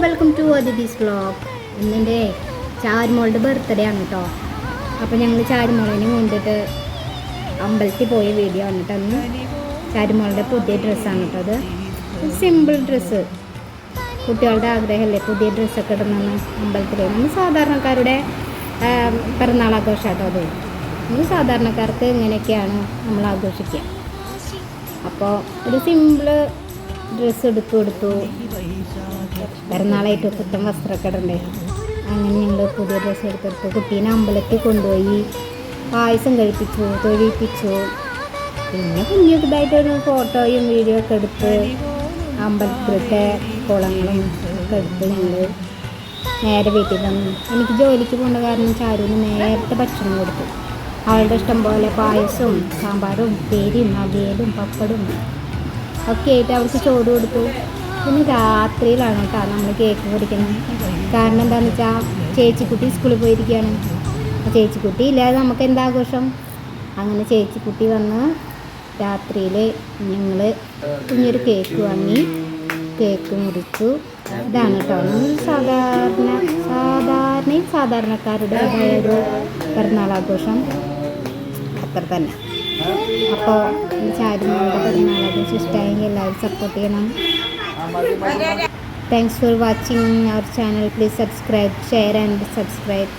Welcome to Athithi's vlog. ഇന്നെൻ്റെ ചാരുമോളുടെ birthday ആണ് കേട്ടോ. അപ്പോൾ ഞങ്ങൾ ചാരുമോളിനെ കൊണ്ടിട്ട് അമ്പലത്തിൽ പോയ വീഡിയോ ആണ് കേട്ടോ. അന്ന് ചാരുമോളുടെ പുതിയ ഡ്രസ്സാണ് കേട്ടോ. അത് സിമ്പിൾ ഡ്രസ്സ്, കുട്ടികളുടെ ആഗ്രഹമല്ലേ പുതിയ ഡ്രസ്സൊക്കെ ഇടുന്ന അമ്പലത്തിൽ. നമ്മൾ സാധാരണക്കാരുടെ പിറന്നാളാഘോഷം കേട്ടോ. അത് നമ്മൾ സാധാരണക്കാർക്ക് ഇങ്ങനെയൊക്കെയാണ് നമ്മൾ ആഘോഷിക്കുക. അപ്പോൾ ഒരു സിമ്പിൾ ഡ്രസ്സ് എടുത്തു പിറന്നാളായിട്ട് പുത്തൻ വസ്ത്രമൊക്കെ ഇടണ്ടേ. അങ്ങനെ ഞങ്ങൾ പുതിയ ഡ്രസ്സ് എടുത്തെടുത്തു. കുട്ടീനെ അമ്പലത്തിൽ കൊണ്ടുപോയി പായസം കഴിപ്പിച്ചു, തൊഴിപ്പിച്ചു. പിന്നെ കുഞ്ഞിതായിട്ടൊരു ഫോട്ടോയും വീഡിയോ ഒക്കെ എടുത്ത് അമ്പലത്തിലത്തെ കുളങ്ങളും ഒക്കെ എടുത്ത് ഞങ്ങൾ നേരെ വീട്ടിൽ വന്നു. എനിക്ക് ജോലിക്ക് പോകുന്ന കാരണം ചാരുവിന് നേരത്തെ ഭക്ഷണം കൊടുത്തു. അവളുടെ ഇഷ്ടം പോലെ പായസവും സാമ്പാറും ഉപ്പേരിയും അവിയലും പപ്പടും ഒക്കെ ആയിട്ട് അവൾക്ക് ചോറ് കൊടുത്തു. പിന്നെ രാത്രിയിലാണ് കേട്ടോ നമ്മൾ കേക്ക് മുറിക്കുന്നത്. കാരണം എന്താണെന്ന് വെച്ചാൽ ചേച്ചിക്കുട്ടി സ്കൂളിൽ പോയിരിക്കുകയാണ്. ചേച്ചിക്കുട്ടി ഇല്ലാതെ നമുക്ക് എന്താഘോഷം. അങ്ങനെ ചേച്ചിക്കുട്ടി വന്ന് രാത്രിയിൽ ഞങ്ങൾ കുഞ്ഞൊരു കേക്ക് വാങ്ങി കേക്ക് മുറിച്ചു. ഇതാണ് കേട്ടോ നമ്മൾ സാധാരണക്കാരുടേതായ ഒരു പിറന്നാളാഘോഷം അത്ര തന്നെ. അപ്പോൾ ചാരുമോളുടെ പിറന്നാളാഘോഷം ഇഷ്ടമായെങ്കിൽ എല്ലാവരും സപ്പോർട്ട് ചെയ്യണം. Thanks for watching our channel. Please subscribe, share and subscribe.